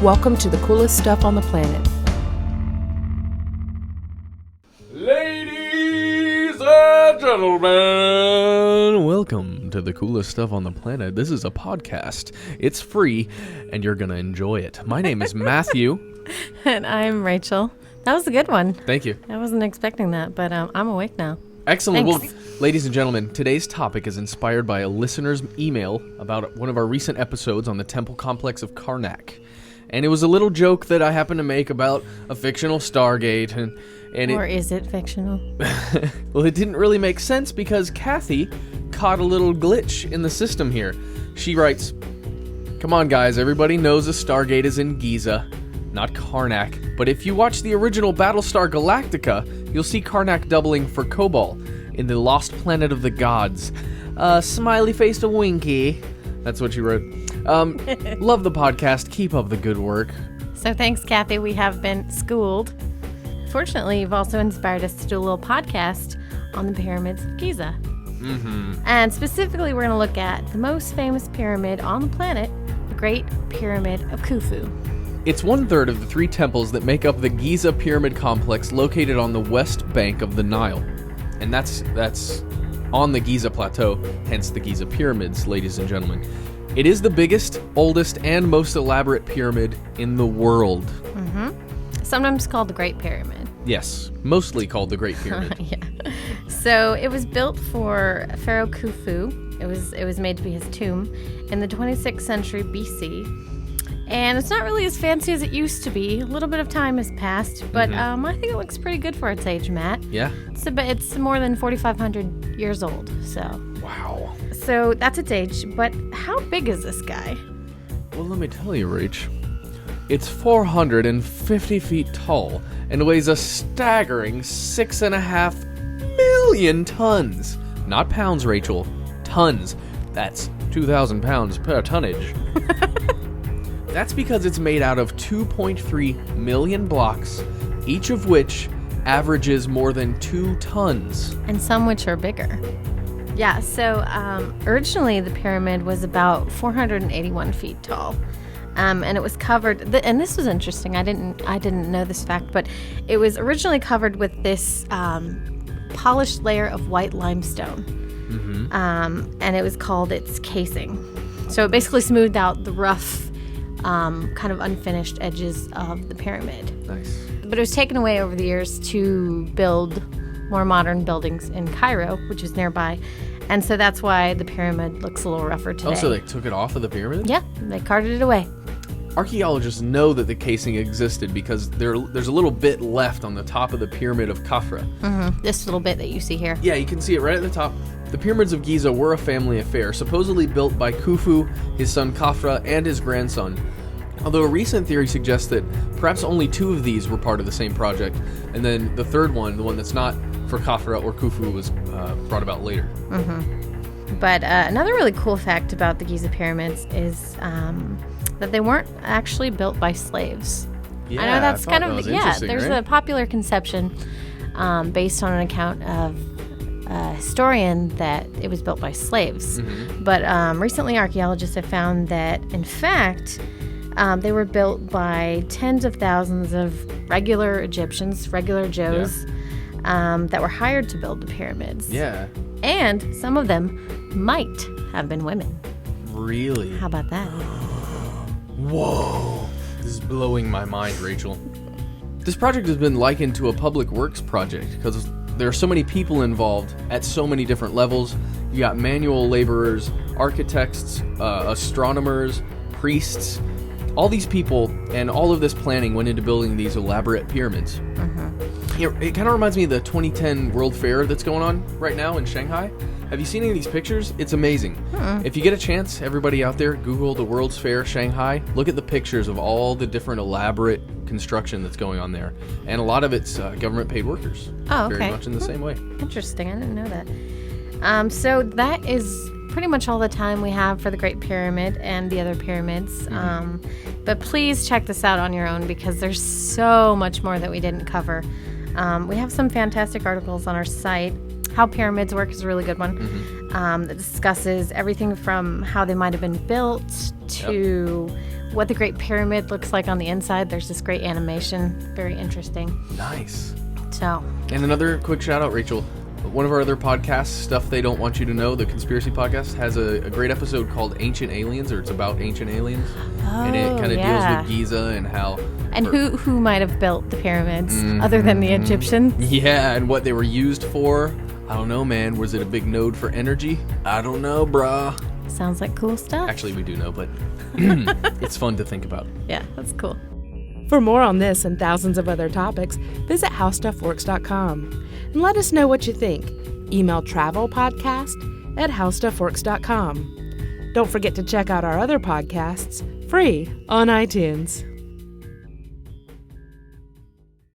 Welcome to the coolest stuff on the planet. Ladies and gentlemen, welcome to the coolest stuff on the planet. This is a podcast. It's free, and you're going to enjoy it. My name is Matthew. And I'm Rachel. That was a good one. Thank you. I wasn't expecting that, but I'm awake now. Excellent. Thanks. Well, ladies and gentlemen, today's topic is inspired by a listener's email about one of our recent episodes on the temple complex of Karnak. And it was a little joke that I happened to make about a fictional Stargate. Or is it fictional? Well, it didn't really make sense because Kathy caught a little glitch in the system here. She writes, "Come on, guys, everybody knows a Stargate is in Giza, not Karnak. But if you watch the original Battlestar Galactica, you'll see Karnak doubling for Kobol in the Lost Planet of the Gods. Smiley-faced a winky." That's what she wrote. Love the podcast. Keep up the good work. So thanks, Kathy. We have been schooled. Fortunately, you've also inspired us to do a little podcast on the pyramids of Giza. Mm-hmm. And specifically, we're going to look at the most famous pyramid on the planet, the Great Pyramid of Khufu. It's 1/3 of the 3 temples that make up the Giza Pyramid Complex located on the west bank of the Nile. And that's on the Giza Plateau, hence the Giza Pyramids, ladies and gentlemen. It is the biggest, oldest, and most elaborate pyramid in the world. Mm-hmm. Sometimes called the Great Pyramid. Yes, mostly called the Great Pyramid. Yeah. So it was built for Pharaoh Khufu. It was made to be his tomb in the 26th century BC. And it's not really as fancy as it used to be. A little bit of time has passed, but I think it looks pretty good for its age, Matt. Yeah. It's more than 4,500 years old, so. Wow. So that's its age, but how big is this guy? Well, let me tell you, Rach. It's 450 feet tall and weighs a staggering 6.5 million tons. Not pounds, Rachel. Tons. That's 2,000 pounds per tonnage. That's because it's made out of 2.3 million blocks, each of which averages more than 2 tons. And some which are bigger. Yeah, so originally the pyramid was about 481 feet tall. And it was covered, and this was interesting, I didn't know this fact, but it was originally covered with this polished layer of white limestone. Mm-hmm. And it was called its casing. So it basically smoothed out the rough, kind of unfinished edges of the pyramid. Nice. But it was taken away over the years to build more modern buildings in Cairo, which is nearby. And so that's why the pyramid looks a little rougher today. Oh, so they took it off of the pyramid? Yeah, they carted it away. Archaeologists know that the casing existed because there's a little bit left on the top of the Pyramid of Khafra. Mm-hmm. This little bit that you see here. Yeah, you can see it right at the top. The Pyramids of Giza were a family affair, supposedly built by Khufu, his son Khafra, and his grandson. Although a recent theory suggests that perhaps only 2 of these were part of the same project, and then the third one, the one that's not for Khafra or Khufu, was brought about later. Mm-hmm. But another really cool fact about the Giza pyramids is that they weren't actually built by slaves. Yeah, I know that's kind of there's a popular conception based on an account of a historian that it was built by slaves. Mm-hmm. But recently archaeologists have found that, in fact, they were built by tens of thousands of regular Egyptians, regular Joes, that were hired to build the pyramids. Yeah. And some of them might have been women. Really? How about that? Whoa. This is blowing my mind, Rachel. This project has been likened to a public works project because there are so many people involved at so many different levels. You got manual laborers, architects, astronomers, priests. All these people and all of this planning went into building these elaborate pyramids. Mm-hmm. It kind of reminds me of the 2010 World Fair that's going on right now in Shanghai. Have you seen any of these pictures? It's amazing. If you get a chance, everybody out there, Google the World's Fair Shanghai. Look at the pictures of all the different elaborate construction that's going on there. And a lot of it's government-paid workers. Oh, okay. Very much in the same way. Interesting. I didn't know that. So that is pretty much all the time we have for the Great Pyramid and the other pyramids. Mm-hmm. But please check this out on your own because there's so much more that we didn't cover. We have some fantastic articles on our site. How Pyramids Work is a really good one. That discusses everything from how they might have been built to what the Great Pyramid looks like on the inside. There's this great animation. Very interesting. Nice. So, And another quick shout out, Rachel. One of our other podcasts, Stuff They Don't Want You to Know, the Conspiracy Podcast, has a great episode called Ancient Aliens, or it's about ancient aliens. And it kind of deals with Giza and how... And who might have built the pyramids other than the Egyptians? Yeah, and what they were used for. I don't know, man. Was it a big node for energy? I don't know, brah. Sounds like cool stuff. Actually, we do know, but it's fun to think about. Yeah, that's cool. For more on this and thousands of other topics, visit howstuffworks.com and let us know what you think. Email travelpodcast@howstuffworks.com. Don't forget to check out our other podcasts, free on iTunes.